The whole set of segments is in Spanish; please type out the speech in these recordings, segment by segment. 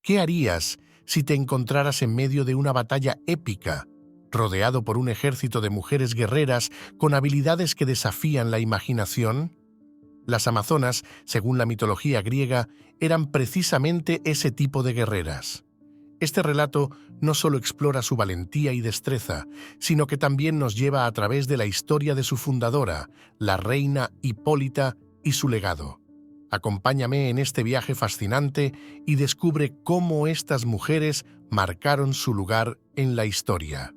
¿Qué harías si te encontraras en medio de una batalla épica, rodeado por un ejército de mujeres guerreras con habilidades que desafían la imaginación? Las amazonas, según la mitología griega, eran precisamente ese tipo de guerreras. Este relato no solo explora su valentía y destreza, sino que también nos lleva a través de la historia de su fundadora, la reina Hipólita, y su legado. Acompáñame en este viaje fascinante y descubre cómo estas mujeres marcaron su lugar en la historia.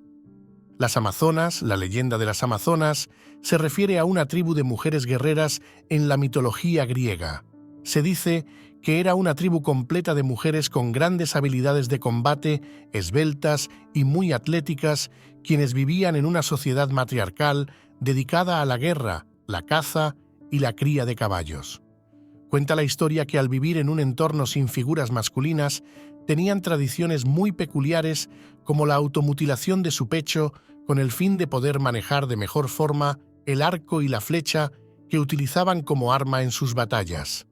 Las Amazonas, la leyenda de las Amazonas, se refiere a una tribu de mujeres guerreras en la mitología griega. Se dice que era una tribu completa de mujeres con grandes habilidades de combate, esbeltas y muy atléticas, quienes vivían en una sociedad matriarcal dedicada a la guerra, la caza y la cría de caballos. Cuenta la historia que al vivir en un entorno sin figuras masculinas, tenían tradiciones muy peculiares como la automutilación de su pecho con el fin de poder manejar de mejor forma el arco y la flecha que utilizaban como arma en sus batallas.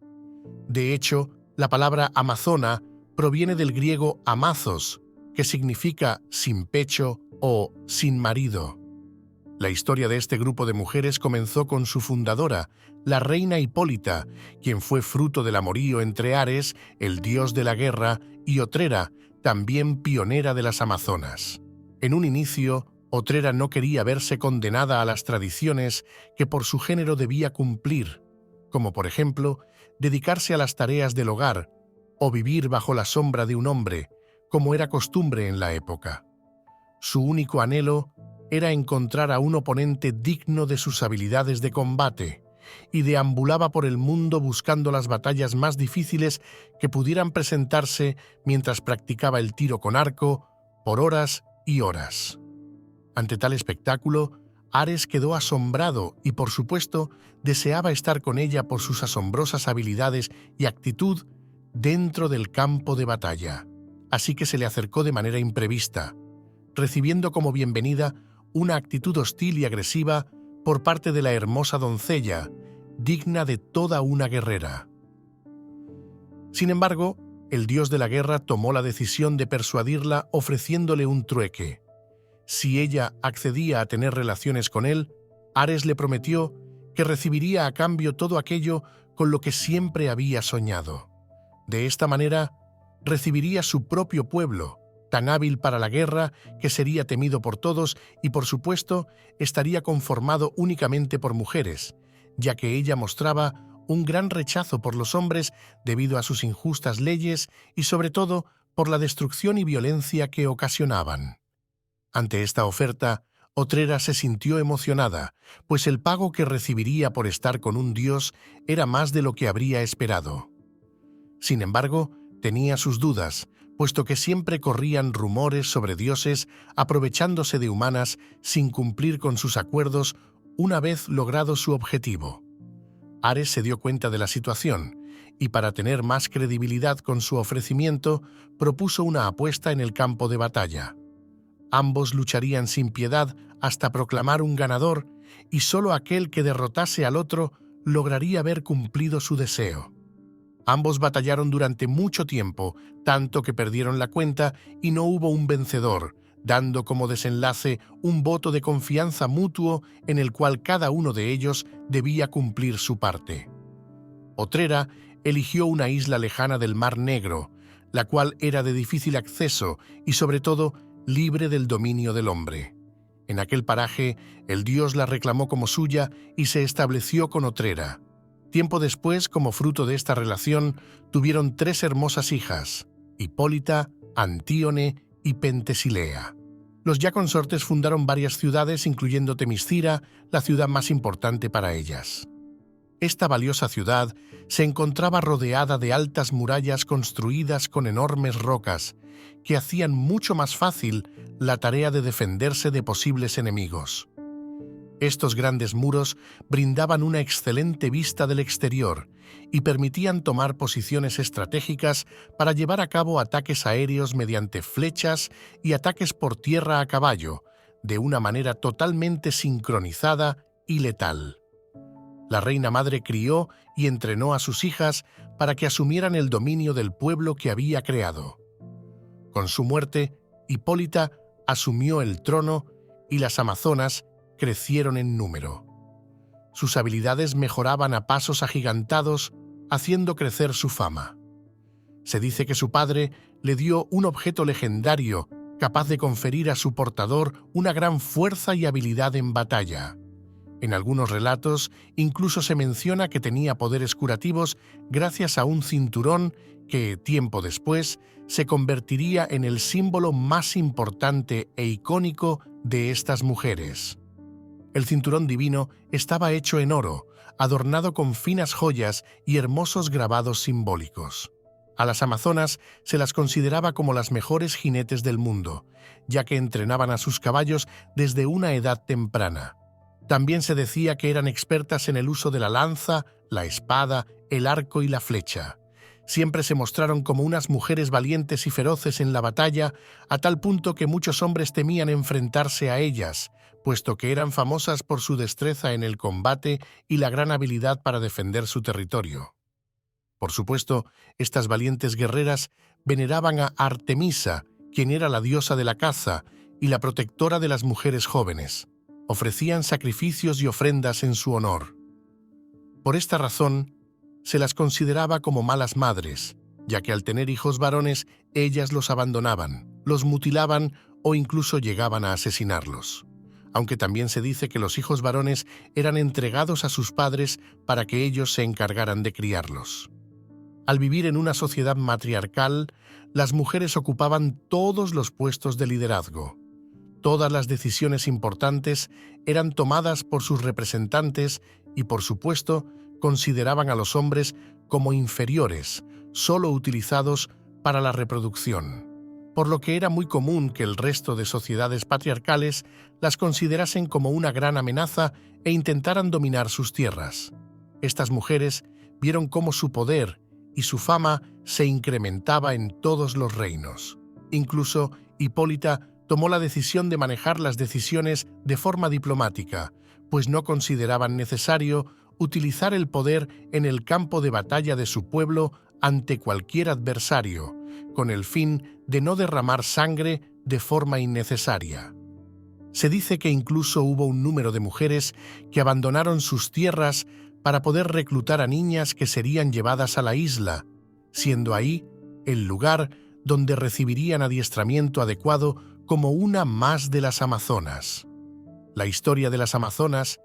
De hecho, la palabra amazona proviene del griego amazos, que significa sin pecho o sin marido. La historia de este grupo de mujeres comenzó con su fundadora, la reina Hipólita, quien fue fruto del amorío entre Ares, el dios de la guerra, y Otrera, también pionera de las Amazonas. En un inicio, Otrera no quería verse condenada a las tradiciones que por su género debía cumplir, como por ejemplo, dedicarse a las tareas del hogar o vivir bajo la sombra de un hombre, como era costumbre en la época. Su único anhelo era encontrar a un oponente digno de sus habilidades de combate, y deambulaba por el mundo buscando las batallas más difíciles que pudieran presentarse mientras practicaba el tiro con arco por horas y horas. Ante tal espectáculo, Ares quedó asombrado y, por supuesto, deseaba estar con ella por sus asombrosas habilidades y actitud dentro del campo de batalla. Así que se le acercó de manera imprevista, recibiendo como bienvenida una actitud hostil y agresiva por parte de la hermosa doncella, digna de toda una guerrera. Sin embargo, el dios de la guerra tomó la decisión de persuadirla ofreciéndole un trueque. Si ella accedía a tener relaciones con él, Ares le prometió que recibiría a cambio todo aquello con lo que siempre había soñado. De esta manera, recibiría su propio pueblo, tan hábil para la guerra que sería temido por todos y, por supuesto, estaría conformado únicamente por mujeres, ya que ella mostraba un gran rechazo por los hombres debido a sus injustas leyes y, sobre todo, por la destrucción y violencia que ocasionaban. Ante esta oferta, Otrera se sintió emocionada, pues el pago que recibiría por estar con un dios era más de lo que habría esperado. Sin embargo, tenía sus dudas, puesto que siempre corrían rumores sobre dioses aprovechándose de humanas sin cumplir con sus acuerdos una vez logrado su objetivo. Ares se dio cuenta de la situación y, para tener más credibilidad con su ofrecimiento, propuso una apuesta en el campo de batalla. Ambos lucharían sin piedad hasta proclamar un ganador, y solo aquel que derrotase al otro lograría haber cumplido su deseo. Ambos batallaron durante mucho tiempo, tanto que perdieron la cuenta y no hubo un vencedor, dando como desenlace un voto de confianza mutuo en el cual cada uno de ellos debía cumplir su parte. Otrera eligió una isla lejana del Mar Negro, la cual era de difícil acceso y, sobre todo, libre del dominio del hombre. En aquel paraje, el dios la reclamó como suya y se estableció con Otrera. Tiempo después, como fruto de esta relación, tuvieron 3 hermosas hijas, Hipólita, Antíone y Pentesilea. Los ya consortes fundaron varias ciudades, incluyendo Temiscira, la ciudad más importante para ellas. Esta valiosa ciudad se encontraba rodeada de altas murallas construidas con enormes rocas, que hacían mucho más fácil la tarea de defenderse de posibles enemigos. Estos grandes muros brindaban una excelente vista del exterior y permitían tomar posiciones estratégicas para llevar a cabo ataques aéreos mediante flechas y ataques por tierra a caballo, de una manera totalmente sincronizada y letal. La reina madre crió y entrenó a sus hijas para que asumieran el dominio del pueblo que había creado. Con su muerte, Hipólita asumió el trono y las amazonas crecieron en número. Sus habilidades mejoraban a pasos agigantados, haciendo crecer su fama. Se dice que su padre le dio un objeto legendario capaz de conferir a su portador una gran fuerza y habilidad en batalla. En algunos relatos incluso se menciona que tenía poderes curativos gracias a un cinturón que, tiempo después, se convertiría en el símbolo más importante e icónico de estas mujeres. El cinturón divino estaba hecho en oro, adornado con finas joyas y hermosos grabados simbólicos. A las amazonas se las consideraba como las mejores jinetes del mundo, ya que entrenaban a sus caballos desde una edad temprana. También se decía que eran expertas en el uso de la lanza, la espada, el arco y la flecha. Siempre se mostraron como unas mujeres valientes y feroces en la batalla, a tal punto que muchos hombres temían enfrentarse a ellas, puesto que eran famosas por su destreza en el combate y la gran habilidad para defender su territorio. Por supuesto, estas valientes guerreras veneraban a Artemisa, quien era la diosa de la caza y la protectora de las mujeres jóvenes. Ofrecían sacrificios y ofrendas en su honor. Por esta razón, se las consideraba como malas madres, ya que al tener hijos varones, ellas los abandonaban, los mutilaban o incluso llegaban a asesinarlos. Aunque también se dice que los hijos varones eran entregados a sus padres para que ellos se encargaran de criarlos. Al vivir en una sociedad matriarcal, las mujeres ocupaban todos los puestos de liderazgo. Todas las decisiones importantes eran tomadas por sus representantes y, por supuesto, consideraban a los hombres como inferiores, solo utilizados para la reproducción, por lo que era muy común que el resto de sociedades patriarcales las considerasen como una gran amenaza e intentaran dominar sus tierras. Estas mujeres vieron cómo su poder y su fama se incrementaba en todos los reinos. Incluso Hipólita tomó la decisión de manejar las decisiones de forma diplomática, pues no consideraban necesario utilizar el poder en el campo de batalla de su pueblo ante cualquier adversario, con el fin de no derramar sangre de forma innecesaria. Se dice que incluso hubo un número de mujeres que abandonaron sus tierras para poder reclutar a niñas que serían llevadas a la isla, siendo ahí el lugar donde recibirían adiestramiento adecuado como una más de las amazonas. La historia de las amazonas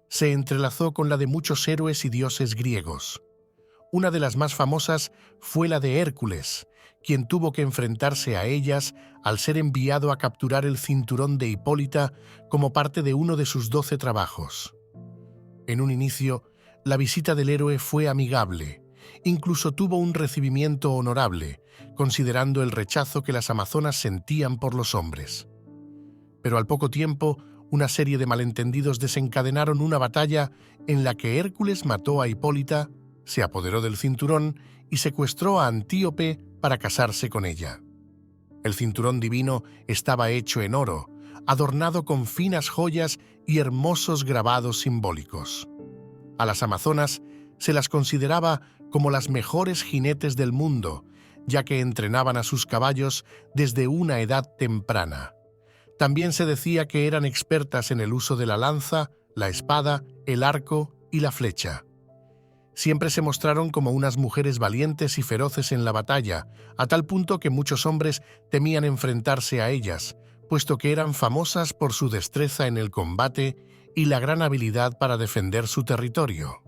se entrelazó con la de muchos héroes y dioses griegos. Una de las más famosas fue la de Hércules, quien tuvo que enfrentarse a ellas al ser enviado a capturar el cinturón de Hipólita como parte de uno de sus 12 trabajos. En un inicio, la visita del héroe fue amigable, incluso tuvo un recibimiento honorable, considerando el rechazo que las amazonas sentían por los hombres. Pero al poco tiempo, una serie de malentendidos desencadenaron una batalla en la que Hércules mató a Hipólita, se apoderó del cinturón y secuestró a Antíope para casarse con ella. El cinturón divino estaba hecho en oro, adornado con finas joyas y hermosos grabados simbólicos. A las amazonas se las consideraba como las mejores jinetes del mundo, ya que entrenaban a sus caballos desde una edad temprana. También se decía que eran expertas en el uso de la lanza, la espada, el arco y la flecha. Siempre se mostraron como unas mujeres valientes y feroces en la batalla, a tal punto que muchos hombres temían enfrentarse a ellas, puesto que eran famosas por su destreza en el combate y la gran habilidad para defender su territorio.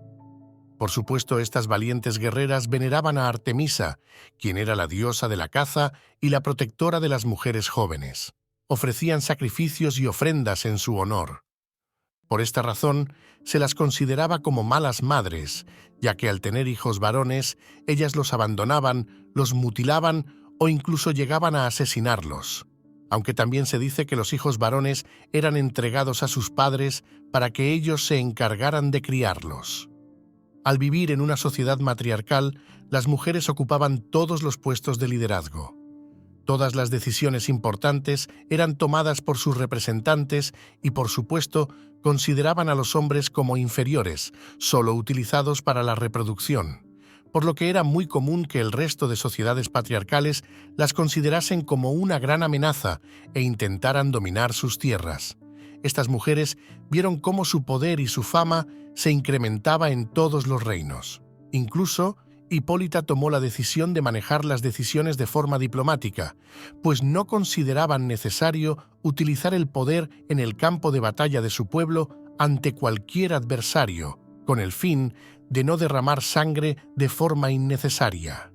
Por supuesto, estas valientes guerreras veneraban a Artemisa, quien era la diosa de la caza y la protectora de las mujeres jóvenes. Ofrecían sacrificios y ofrendas en su honor. Por esta razón, se las consideraba como malas madres, ya que al tener hijos varones, ellas los abandonaban, los mutilaban o incluso llegaban a asesinarlos. Aunque también se dice que los hijos varones eran entregados a sus padres para que ellos se encargaran de criarlos. Al vivir en una sociedad matriarcal, las mujeres ocupaban todos los puestos de liderazgo. Todas las decisiones importantes eran tomadas por sus representantes y, por supuesto, consideraban a los hombres como inferiores, solo utilizados para la reproducción, por lo que era muy común que el resto de sociedades patriarcales las considerasen como una gran amenaza e intentaran dominar sus tierras. Estas mujeres vieron cómo su poder y su fama se incrementaba en todos los reinos. Incluso, Hipólita tomó la decisión de manejar las decisiones de forma diplomática, pues no consideraban necesario utilizar el poder en el campo de batalla de su pueblo ante cualquier adversario, con el fin de no derramar sangre de forma innecesaria.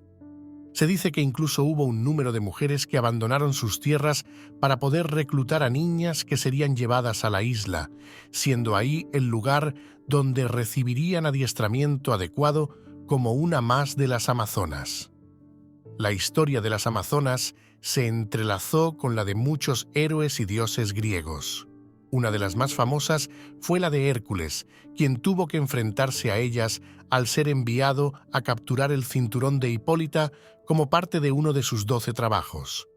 Se dice que incluso hubo un número de mujeres que abandonaron sus tierras para poder reclutar a niñas que serían llevadas a la isla, siendo ahí el lugar donde recibirían adiestramiento adecuado como una más de las amazonas. La historia de las amazonas se entrelazó con la de muchos héroes y dioses griegos. Una de las más famosas fue la de Hércules, quien tuvo que enfrentarse a ellas al ser enviado a capturar el cinturón de Hipólita como parte de uno de sus 12 trabajos.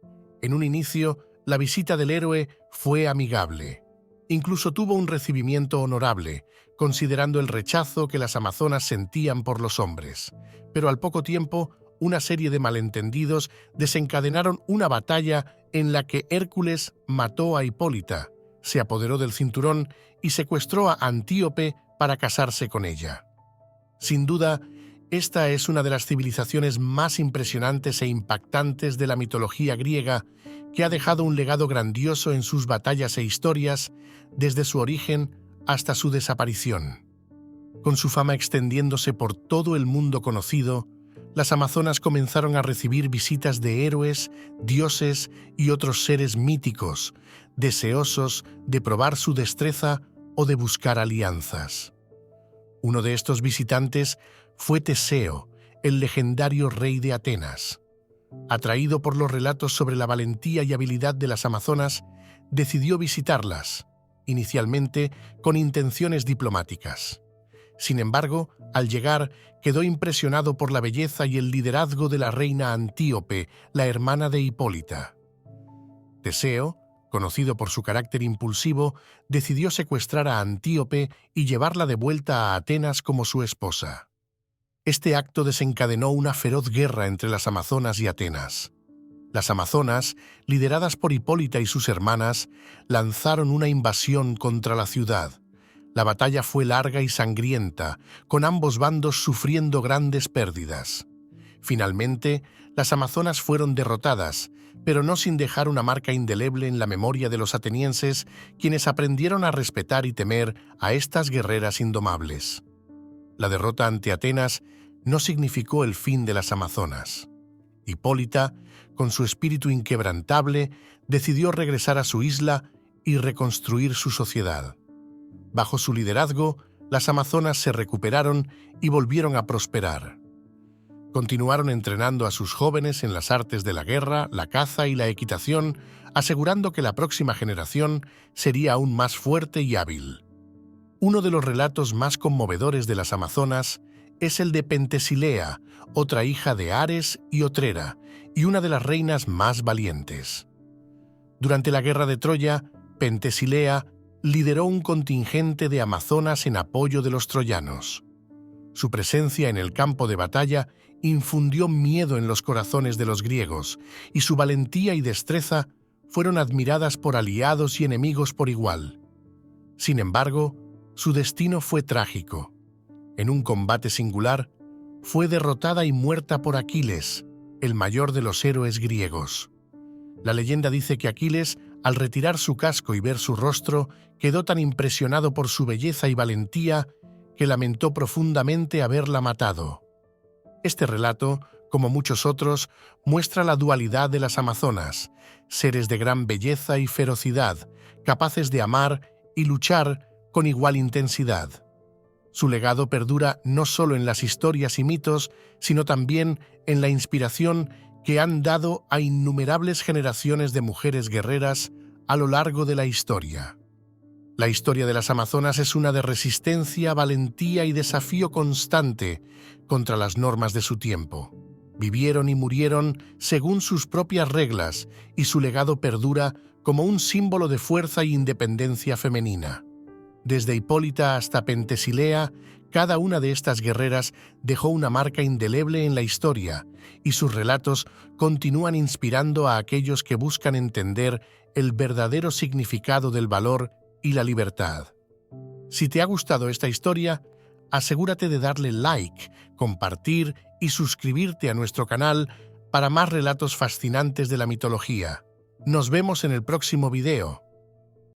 En un inicio, la visita del héroe fue amigable. Incluso tuvo un recibimiento honorable, considerando el rechazo que las amazonas sentían por los hombres. Pero al poco tiempo, una serie de malentendidos desencadenaron una batalla en la que Hércules mató a Hipólita, se apoderó del cinturón y secuestró a Antíope para casarse con ella. Sin duda, esta es una de las civilizaciones más impresionantes e impactantes de la mitología griega, que ha dejado un legado grandioso en sus batallas e historias, desde su origen hasta su desaparición. Con su fama extendiéndose por todo el mundo conocido, las amazonas comenzaron a recibir visitas de héroes, dioses y otros seres míticos, deseosos de probar su destreza o de buscar alianzas. Uno de estos visitantes fue Teseo, el legendario rey de Atenas. Atraído por los relatos sobre la valentía y habilidad de las amazonas, decidió visitarlas, inicialmente con intenciones diplomáticas. Sin embargo, al llegar, quedó impresionado por la belleza y el liderazgo de la reina Antíope, la hermana de Hipólita. Teseo, conocido por su carácter impulsivo, decidió secuestrar a Antíope y llevarla de vuelta a Atenas como su esposa. Este acto desencadenó una feroz guerra entre las amazonas y Atenas. Las amazonas, lideradas por Hipólita y sus hermanas, lanzaron una invasión contra la ciudad. La batalla fue larga y sangrienta, con ambos bandos sufriendo grandes pérdidas. Finalmente, las amazonas fueron derrotadas, pero no sin dejar una marca indeleble en la memoria de los atenienses, quienes aprendieron a respetar y temer a estas guerreras indomables. La derrota ante Atenas no significó el fin de las amazonas. Hipólita, con su espíritu inquebrantable, decidió regresar a su isla y reconstruir su sociedad. Bajo su liderazgo, las amazonas se recuperaron y volvieron a prosperar. Continuaron entrenando a sus jóvenes en las artes de la guerra, la caza y la equitación, asegurando que la próxima generación sería aún más fuerte y hábil. Uno de los relatos más conmovedores de las amazonas es el de Pentesilea, otra hija de Ares y Otrera, y una de las reinas más valientes. Durante la guerra de Troya, Pentesilea lideró un contingente de amazonas en apoyo de los troyanos. Su presencia en el campo de batalla infundió miedo en los corazones de los griegos, y su valentía y destreza fueron admiradas por aliados y enemigos por igual. Sin embargo, su destino fue trágico. En un combate singular, fue derrotada y muerta por Aquiles, el mayor de los héroes griegos. La leyenda dice que Aquiles, al retirar su casco y ver su rostro, quedó tan impresionado por su belleza y valentía que lamentó profundamente haberla matado. Este relato, como muchos otros, muestra la dualidad de las amazonas, seres de gran belleza y ferocidad, capaces de amar y luchar con igual intensidad. Su legado perdura no solo en las historias y mitos, sino también en la inspiración que han dado a innumerables generaciones de mujeres guerreras a lo largo de la historia. La historia de las amazonas es una de resistencia, valentía y desafío constante contra las normas de su tiempo. Vivieron y murieron según sus propias reglas, y su legado perdura como un símbolo de fuerza e independencia femenina. Desde Hipólita hasta Pentesilea, Cada una de estas guerreras dejó una marca indeleble en la historia, y sus relatos continúan inspirando a aquellos que buscan entender el verdadero significado del valor y la libertad. Si te ha gustado esta historia, asegúrate de darle like, compartir y suscribirte a nuestro canal para más relatos fascinantes de la mitología. Nos vemos en el próximo video.